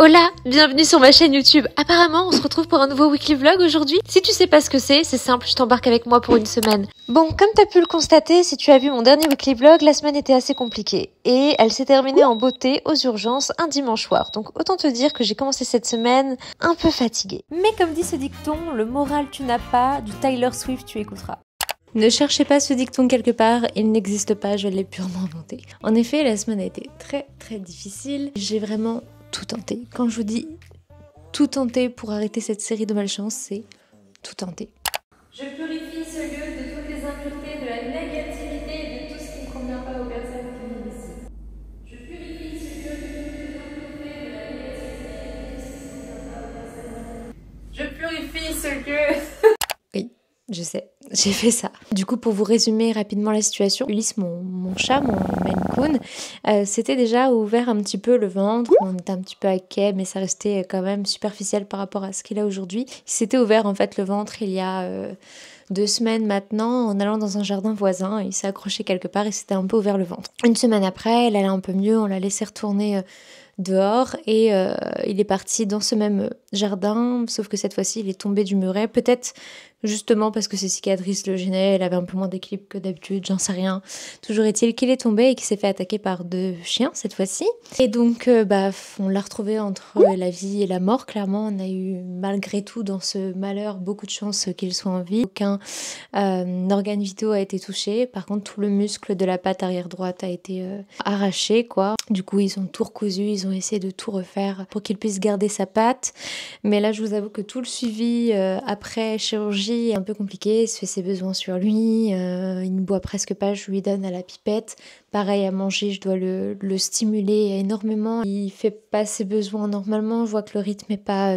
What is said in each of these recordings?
Hola, bienvenue sur ma chaîne YouTube. Apparemment, on se retrouve pour un nouveau weekly vlog aujourd'hui. Si tu sais pas ce que c'est simple, je t'embarque avec moi pour une semaine. Bon, comme t'as pu le constater, si tu as vu mon dernier weekly vlog, la semaine était assez compliquée. Et elle s'est terminée en beauté, aux urgences, un dimanche soir. Donc autant te dire que j'ai commencé cette semaine un peu fatiguée. Mais comme dit ce dicton, le moral tu n'as pas, du Taylor Swift tu écouteras. Ne cherchez pas ce dicton quelque part, il n'existe pas, je l'ai purement inventé. En effet, la semaine a été très difficile. J'ai vraiment tout tenté. Quand je vous dis tout tenter pour arrêter cette série de malchance, c'est tout tenter. Je purifie ce lieu de toutes les impuretés, de la négativité et de tout ce qui ne convient pas aux personnes qui vivent ici. Je purifie ce lieu de toutes les impuretés, de la négativité et de tout ce qui ne convient pas aux personnes. Je purifie ce lieu. Oui, je sais, j'ai fait ça. Du coup, pour vous résumer rapidement la situation, Ulysse, mon chat, mon Maine Coon, s'était déjà ouvert un petit peu le ventre. On était un petit peu inquiet, mais ça restait quand même superficiel par rapport à ce qu'il a aujourd'hui. Il s'était ouvert en fait le ventre il y a 2 semaines maintenant, en allant dans un jardin voisin. Il s'est accroché quelque part et s'était un peu ouvert le ventre. Une semaine après, elle allait un peu mieux, on l'a laissé retourner dehors et il est parti dans ce même jardin, sauf que cette fois-ci il est tombé du muret, peut-être justement parce que ses cicatrices le gênaient, elle avait un peu moins d'équilibre que d'habitude, j'en sais rien. Toujours est-il qu'il est tombé et qu'il s'est fait attaquer par 2 chiens cette fois-ci. Et donc on l'a retrouvé entre la vie et la mort, clairement. On a eu malgré tout dans ce malheur beaucoup de chance qu'il soit en vie. Aucun organe vital a été touché, par contre tout le muscle de la patte arrière droite a été arraché quoi. Du coup ils ont tout recousu, ils ont essayé de tout refaire pour qu'il puisse garder sa patte. Mais là je vous avoue que tout le suivi après chirurgie est un peu compliqué, il se fait ses besoins sur lui, il ne boit presque pas, je lui donne à la pipette. Pareil à manger, je dois le stimuler énormément. Il fait pas ses besoins normalement, je vois que le rythme est pas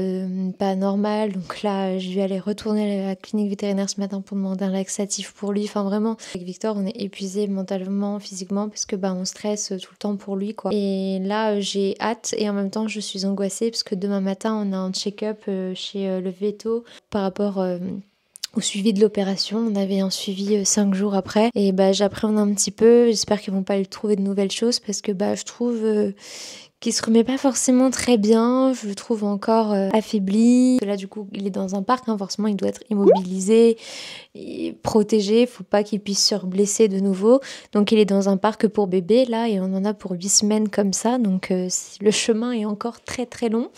normal. Donc là, je vais aller retourner à la clinique vétérinaire ce matin pour demander un laxatif pour lui. Enfin vraiment, avec Victor, on est épuisé mentalement, physiquement, parce que on stresse tout le temps pour lui quoi. Et là, j'ai hâte et en même temps, je suis angoissée parce que demain matin, on a un check-up chez le véto par rapport au suivi de l'opération. On avait un suivi 5 jours après et j'appréhende un petit peu, j'espère qu'ils vont pas lui trouver de nouvelles choses parce que je trouve qu'il se remet pas forcément très bien, je le trouve encore affaibli. Là du coup il est dans un parc, forcément il doit être immobilisé, et protégé, faut pas qu'il puisse se blesser de nouveau. Donc il est dans un parc pour bébés là et on en a pour 8 semaines comme ça, donc le chemin est encore très long.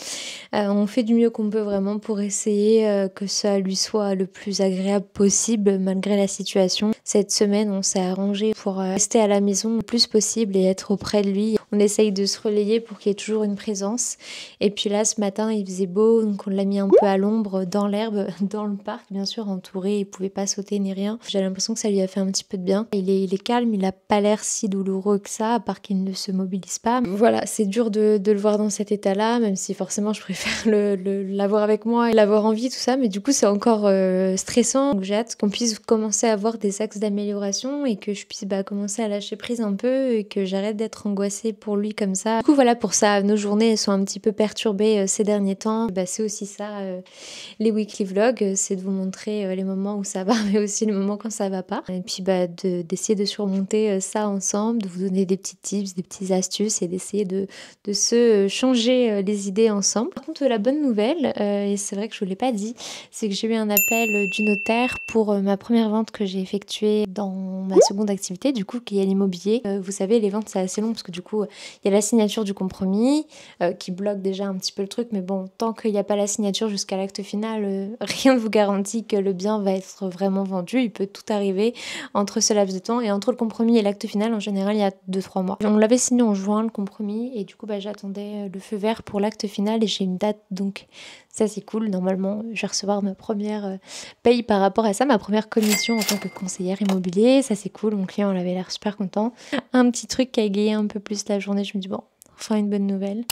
On fait du mieux qu'on peut vraiment pour essayer que ça lui soit le plus agréable possible malgré la situation. Cette semaine on s'est arrangé pour rester à la maison le plus possible et être auprès de lui. On essaye de se relayer pour qu'il y ait toujours une présence. Et puis là, ce matin, il faisait beau, donc on l'a mis un peu à l'ombre, dans l'herbe, dans le parc, bien sûr, entouré. Il pouvait pas sauter ni rien. J'ai l'impression que ça lui a fait un petit peu de bien. Il est calme, il a pas l'air si douloureux que ça, à part qu'il ne se mobilise pas. Voilà, c'est dur de le voir dans cet état-là, même si forcément, je préfère l'avoir avec moi et l'avoir en vie, tout ça. Mais du coup, c'est encore stressant. Donc j'ai hâte qu'on puisse commencer à avoir des axes d'amélioration et que je puisse commencer à lâcher prise un peu et que j'arrête d'être angoissée pour lui comme ça. Du coup voilà, pour ça nos journées elles sont un petit peu perturbées ces derniers temps. C'est aussi ça les weekly vlogs, c'est de vous montrer les moments où ça va mais aussi les moments quand ça va pas. Et puis d'essayer de surmonter ça ensemble, de vous donner des petits tips, des petites astuces et d'essayer de se changer les idées ensemble. Par contre la bonne nouvelle, et c'est vrai que je vous l'ai pas dit, c'est que j'ai eu un appel du notaire pour ma première vente que j'ai effectuée dans ma seconde activité, du coup qui est l'immobilier. Vous savez les ventes c'est assez long parce que du coup il y a la signature du compromis qui bloque déjà un petit peu le truc, mais bon, tant qu'il n'y a pas la signature jusqu'à l'acte final, rien ne vous garantit que le bien va être vraiment vendu. Il peut tout arriver entre ce laps de temps et entre le compromis et l'acte final, en général, il y a 2-3 mois. On l'avait signé en juin, le compromis, et du coup, j'attendais le feu vert pour l'acte final et j'ai une date, donc ça c'est cool. Normalement, je vais recevoir ma première paye par rapport à ça, ma première commission en tant que conseillère immobilier. Ça c'est cool, mon client il avait l'air super content. Un petit truc qui a égayé un peu plus la journée, je me dis bon, enfin une bonne nouvelle.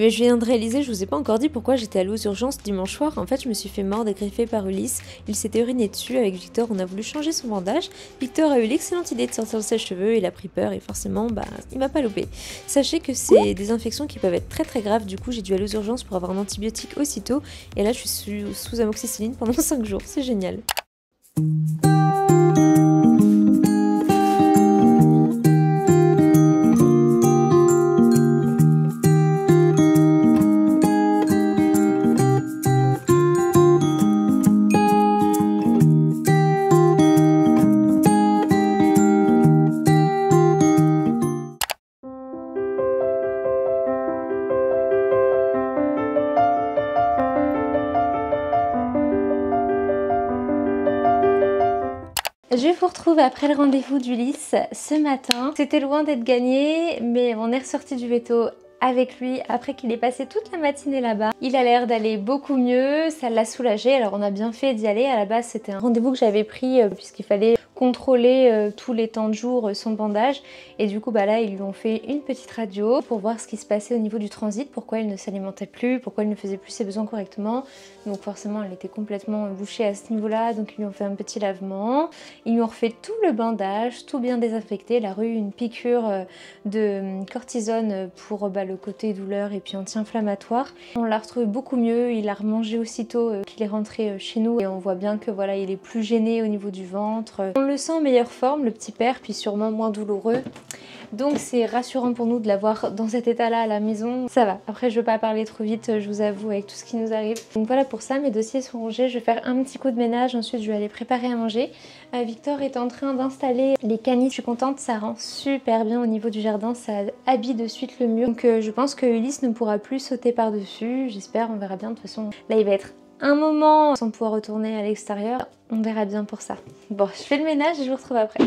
mais je viens de réaliser, je vous ai pas encore dit pourquoi j'étais allée aux urgences dimanche soir. En fait, je me suis fait mordre et griffer par Ulysse. Il s'était uriné dessus avec Victor, on a voulu changer son bandage. Victor a eu l'excellente idée de sortir le sèche-cheveux, il a pris peur et forcément, il m'a pas loupé. Sachez que c'est des infections qui peuvent être très graves, du coup j'ai dû aller aux urgences pour avoir un antibiotique aussitôt. Et là, je suis sous amoxicilline pendant 5 jours, c'est génial. Je vous retrouve après le rendez-vous d'Ulysse ce matin. C'était loin d'être gagné, mais on est ressorti du veto avec lui après qu'il ait passé toute la matinée là-bas. Il a l'air d'aller beaucoup mieux, ça l'a soulagé, alors on a bien fait d'y aller. À la base c'était un rendez-vous que j'avais pris puisqu'il fallait contrôler tous les temps de jour son bandage, et du coup là ils lui ont fait une petite radio pour voir ce qui se passait au niveau du transit, pourquoi il ne s'alimentait plus, pourquoi il ne faisait plus ses besoins correctement. Donc forcément elle était complètement bouchée à ce niveau là, donc ils lui ont fait un petit lavement, ils lui ont refait tout le bandage, tout bien désinfecté. Il a eu une piqûre de cortisone pour le côté douleur et puis anti-inflammatoire. On l'a retrouvé beaucoup mieux, il a remangé aussitôt qu'il est rentré chez nous, et on voit bien que voilà, il est plus gêné au niveau du ventre. On le sent en meilleure forme, le petit père, puis sûrement moins douloureux. Donc c'est rassurant pour nous de l'avoir dans cet état-là à la maison. Ça va, après je veux pas parler trop vite, je vous avoue, avec tout ce qui nous arrive. Donc voilà, pour ça, mes dossiers sont rangés, je vais faire un petit coup de ménage, ensuite je vais aller préparer à manger. Victor est en train d'installer les canisses, je suis contente, ça rend super bien au niveau du jardin, ça habille de suite le mur. Donc je pense que Ulysse ne pourra plus sauter par-dessus, j'espère, on verra bien. De toute façon, là il va être un moment sans pouvoir retourner à l'extérieur, on verra bien pour ça. Bon, je fais le ménage et je vous retrouve après.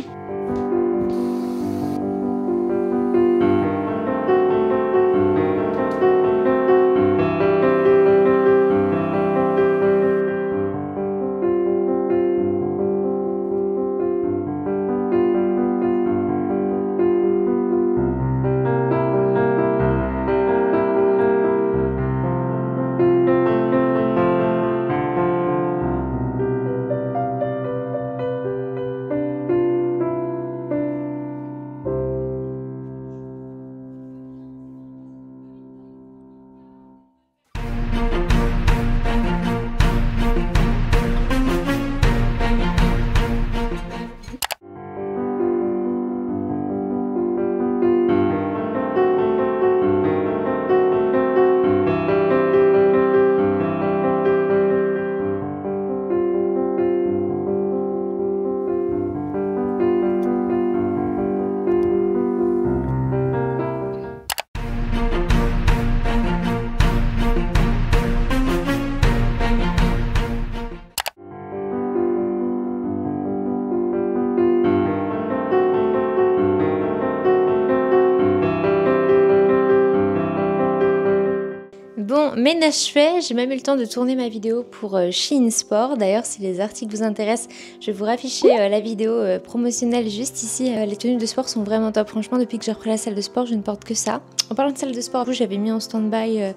Bon, ménage fait, j'ai même eu le temps de tourner ma vidéo pour Shein Sport. D'ailleurs, si les articles vous intéressent, je vais vous rafficher la vidéo promotionnelle juste ici. Les tenues de sport sont vraiment top. Franchement, depuis que j'ai repris la salle de sport, je ne porte que ça. En parlant de salle de sport, j'avais mis en stand-by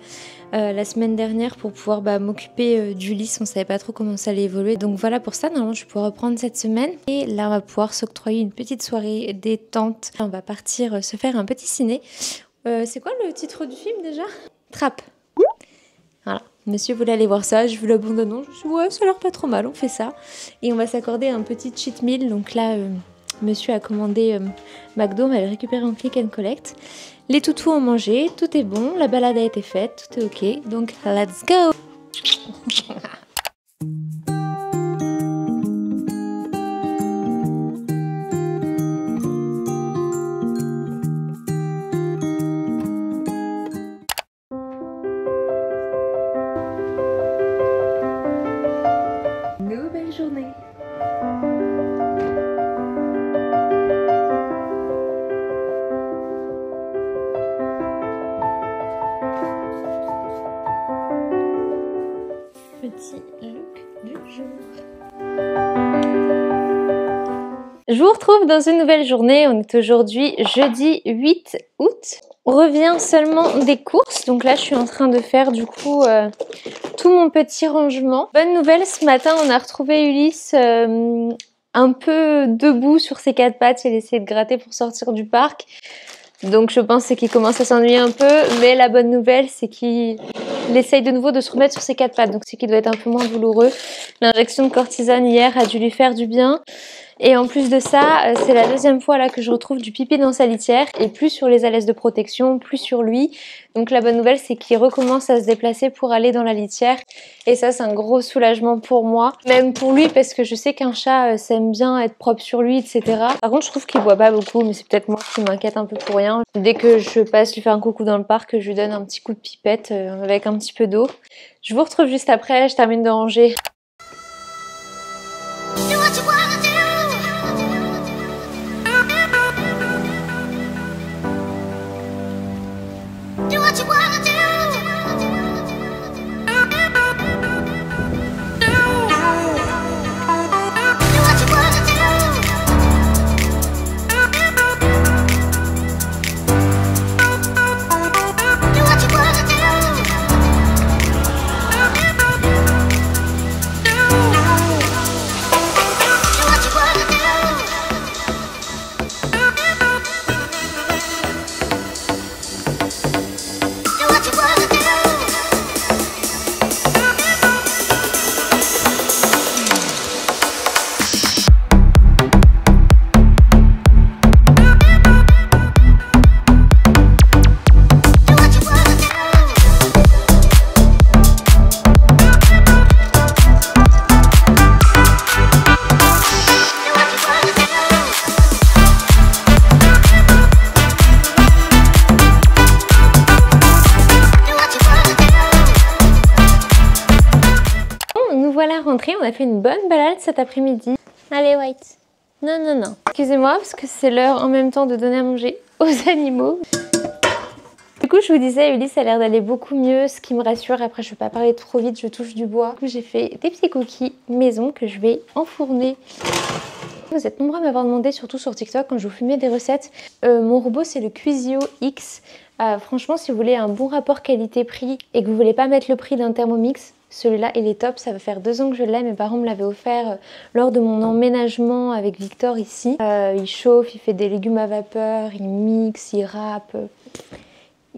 la semaine dernière pour pouvoir m'occuper d'Ulysse. On savait pas trop comment ça allait évoluer. Donc voilà pour ça, normalement je vais pouvoir reprendre cette semaine. Et là, on va pouvoir s'octroyer une petite soirée détente. On va partir se faire un petit ciné. C'est quoi le titre du film déjà? Trappe. Voilà, monsieur voulait aller voir ça, je vu la bande-annonce, je me suis dit ouais, ça a l'air pas trop mal, on fait ça. Et on va s'accorder un petit cheat meal, donc là, monsieur a commandé McDo, on va le récupérer en click and collect. Les toutous ont mangé, tout est bon, la balade a été faite, tout est ok, donc let's go. Nouvelle journée. Petit look du jour. Je vous retrouve dans une nouvelle journée. On est aujourd'hui jeudi 8 août. On revient seulement des courses, donc là je suis en train de faire du coup tout mon petit rangement. Bonne nouvelle, ce matin on a retrouvé Ulysse un peu debout sur ses quatre pattes, il essayait de gratter pour sortir du parc. Donc je pense qu'il commence à s'ennuyer un peu, mais la bonne nouvelle c'est qu'il essaye de nouveau de se remettre sur ses quatre pattes, donc c'est qu'il doit être un peu moins douloureux. L'injection de cortisone hier a dû lui faire du bien. Et en plus de ça, c'est la deuxième fois là que je retrouve du pipi dans sa litière et plus sur les alaises de protection, plus sur lui. Donc la bonne nouvelle c'est qu'il recommence à se déplacer pour aller dans la litière et ça c'est un gros soulagement pour moi, même pour lui parce que je sais qu'un chat s'aime bien être propre sur lui, etc. Par contre je trouve qu'il boit pas beaucoup, mais c'est peut-être moi qui m'inquiète un peu pour rien. Dès que je passe lui faire un coucou dans le parc, je lui donne un petit coup de pipette avec un petit peu d'eau. Je vous retrouve juste après, je termine de ranger. Voilà rentrée, on a fait une bonne balade cet après-midi. Allez White. Non, non, non. Excusez-moi parce que c'est l'heure en même temps de donner à manger aux animaux. Du coup je vous disais, Ulysse a l'air d'aller beaucoup mieux, ce qui me rassure. Après je ne vais pas parler trop vite, je touche du bois. Du coup j'ai fait des petits cookies maison que je vais enfourner. Vous êtes nombreux à m'avoir demandé, surtout sur TikTok, quand je vous filmais des recettes. Mon robot c'est le Cuisio X. Franchement si vous voulez un bon rapport qualité-prix et que vous voulez pas mettre le prix d'un Thermomix, celui-là il est top, ça va faire 2 ans que je l'ai, mes parents me l'avaient offert lors de mon emménagement avec Victor ici. Il chauffe, il fait des légumes à vapeur, il mixe, il râpe,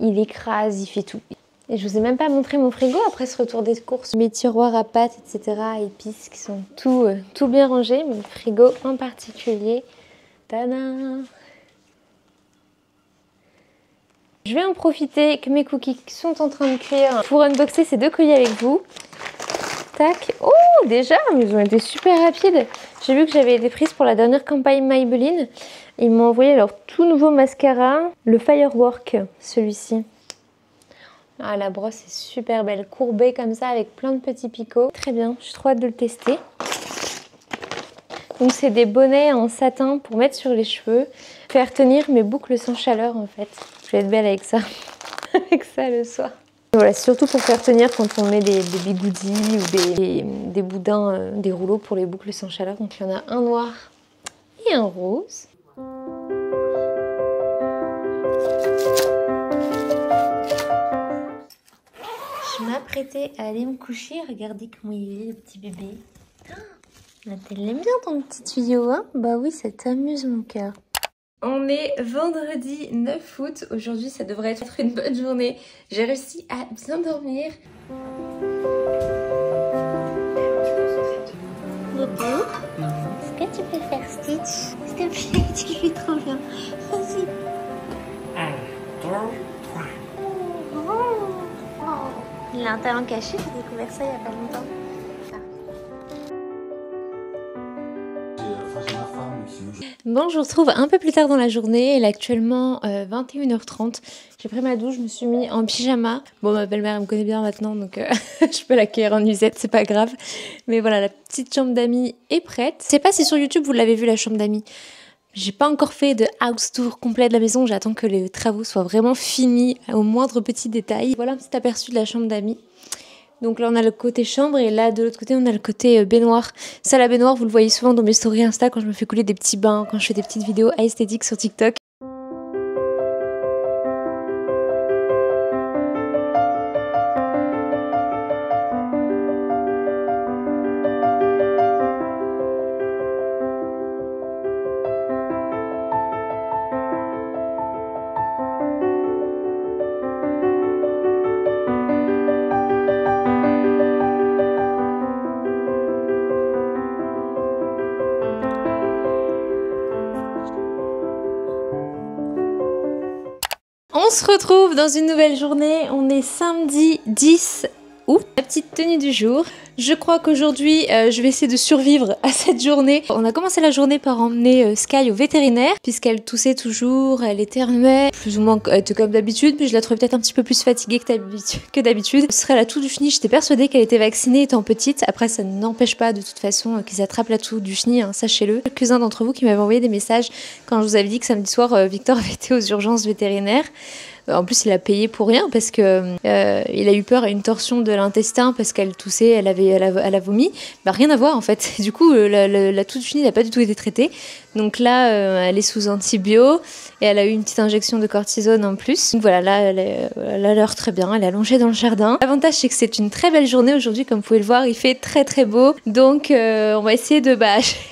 il écrase, il fait tout. Et je vous ai même pas montré mon frigo après ce retour des courses. Mes tiroirs à pâtes, etc., épices qui sont tout bien rangés, mon frigo en particulier. Tadam! Je vais en profiter que mes cookies sont en train de cuire pour unboxer ces 2 colis avec vous. Tac. Oh, déjà, mais ils ont été super rapides. J'ai vu que j'avais été prise pour la dernière campagne Maybelline. Ils m'ont envoyé leur tout nouveau mascara, le Firework, celui-ci. Ah, la brosse est super belle, courbée comme ça avec plein de petits picots. Très bien, j'ai trop hâte de le tester. Donc c'est des bonnets en satin pour mettre sur les cheveux. Faire tenir mes boucles sans chaleur en fait. Je vais être belle avec ça. Avec ça le soir. Et voilà, surtout pour faire tenir quand on met des bigoudis ou des boudins, des rouleaux pour les boucles sans chaleur. Donc il y en a un noir et un rose. Je m'apprêtais à aller me coucher. Regardez comment il est le petit bébé. Elle l'aime bien ton petit tuyau, hein? Bah oui, ça t'amuse mon cœur. On est vendredi 9 août. Aujourd'hui, ça devrait être une bonne journée. J'ai réussi à bien dormir. Bobo, est-ce que tu peux faire Stitch? S'il te plaît, tu fais trop bien. Vas-y. 1, 2, 3. Il a un talent caché, j'ai découvert ça il n'y a pas longtemps. Bon, je vous retrouve un peu plus tard dans la journée. Il est actuellement 21h30. J'ai pris ma douche, je me suis mis en pyjama. Bon, ma belle-mère me connaît bien maintenant, donc je peux l'accueillir en nuisette, c'est pas grave. Mais voilà, la petite chambre d'amis est prête. Je sais pas si sur YouTube vous l'avez vu, la chambre d'amis. J'ai pas encore fait de house tour complet de la maison. J'attends que les travaux soient vraiment finis au moindre petit détail. Voilà un petit aperçu de la chambre d'amis. Donc là on a le côté chambre et là de l'autre côté on a le côté baignoire. Ça, la baignoire, vous le voyez souvent dans mes stories Insta quand je me fais couler des petits bains, quand je fais des petites vidéos esthétiques sur TikTok. On se retrouve dans une nouvelle journée, on est samedi 10 août. La petite tenue du jour. Je crois qu'aujourd'hui, je vais essayer de survivre à cette journée. On a commencé la journée par emmener Sky au vétérinaire, puisqu'elle toussait toujours, elle éternuait, plus ou moins comme d'habitude, mais je la trouvais peut-être un petit peu plus fatiguée que d'habitude. Ce serait la toux du chenil, j'étais persuadée qu'elle était vaccinée étant petite. Après, ça n'empêche pas de toute façon qu'ils attrapent la toux du chenil, hein, sachez-le. Quelques-uns d'entre vous qui m'avaient envoyé des messages quand je vous avais dit que samedi soir, Victor avait été aux urgences vétérinaires. En plus, il a payé pour rien parce que il a eu peur à une torsion de l'intestin parce qu'elle toussait, elle a vomi. Bah, rien à voir en fait. Du coup, la toux du chenil n'a pas du tout été traitée. Donc là, elle est sous antibio et elle a eu une petite injection de cortisone en plus. Donc voilà, là, elle a l'air très bien. Elle est allongée dans le jardin. L'avantage, c'est que c'est une très belle journée aujourd'hui. Comme vous pouvez le voir, il fait très très beau. Donc, on va essayer de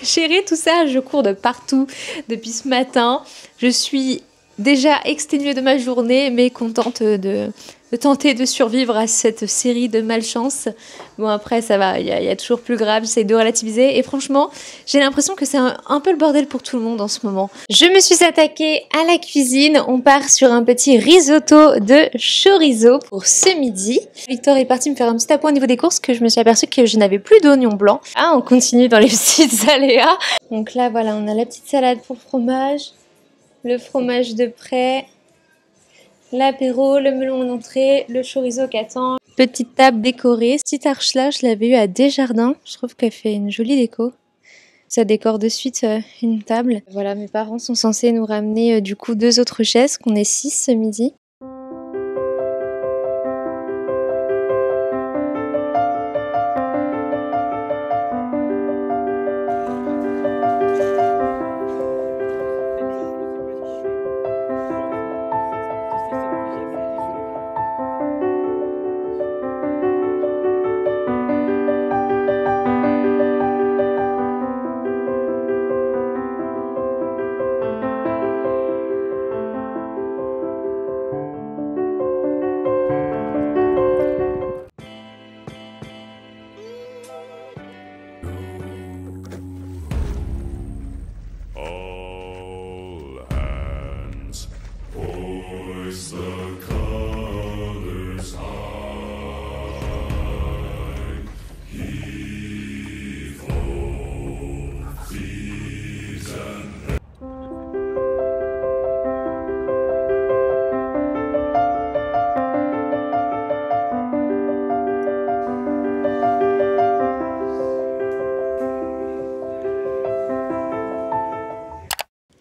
gérer tout ça. Je cours de partout depuis ce matin. Je suis déjà exténuée de ma journée, mais contente de tenter de survivre à cette série de malchance. Bon, après, ça va, il y a toujours plus grave, j'essaie de relativiser. Et franchement, j'ai l'impression que c'est un peu le bordel pour tout le monde en ce moment. Je me suis attaquée à la cuisine. On part sur un petit risotto de chorizo pour ce midi. Victor est parti me faire un petit appoint au niveau des courses, que je me suis aperçue que je n'avais plus d'oignons blancs. Ah, on continue dans les petites aléas. Donc là, voilà, on a la petite salade pour fromage. Le fromage de près, l'apéro, le melon en entrée, le chorizo qui attend. Petite table décorée. Cette arche-là, je l'avais eue à Desjardins. Je trouve qu'elle fait une jolie déco. Ça décore de suite une table. Voilà, mes parents sont censés nous ramener du coup 2 autres chaises, qu'on est 6 ce midi.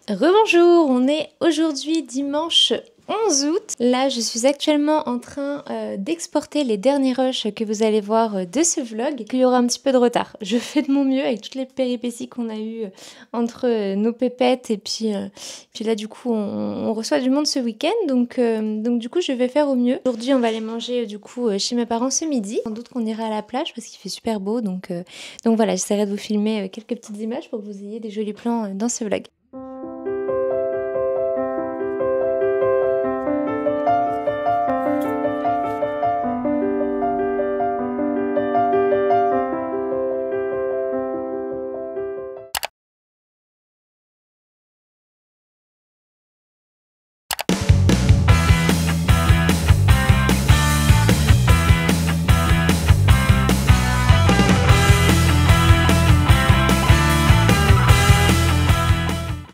Rebonjour, on est aujourd'hui dimanche 11 août. Là, je suis actuellement en train d'exporter les derniers rushs que vous allez voir de ce vlog. Il y aura un petit peu de retard. Je fais de mon mieux avec toutes les péripéties qu'on a eues entre nos pépettes et puis là, du coup, on reçoit du monde ce week-end. Donc du coup, je vais faire au mieux. Aujourd'hui, on va aller manger du coup chez mes parents ce midi. Sans doute qu'on ira à la plage parce qu'il fait super beau. Donc voilà, j'essaierai de vous filmer quelques petites images pour que vous ayez des jolis plans dans ce vlog.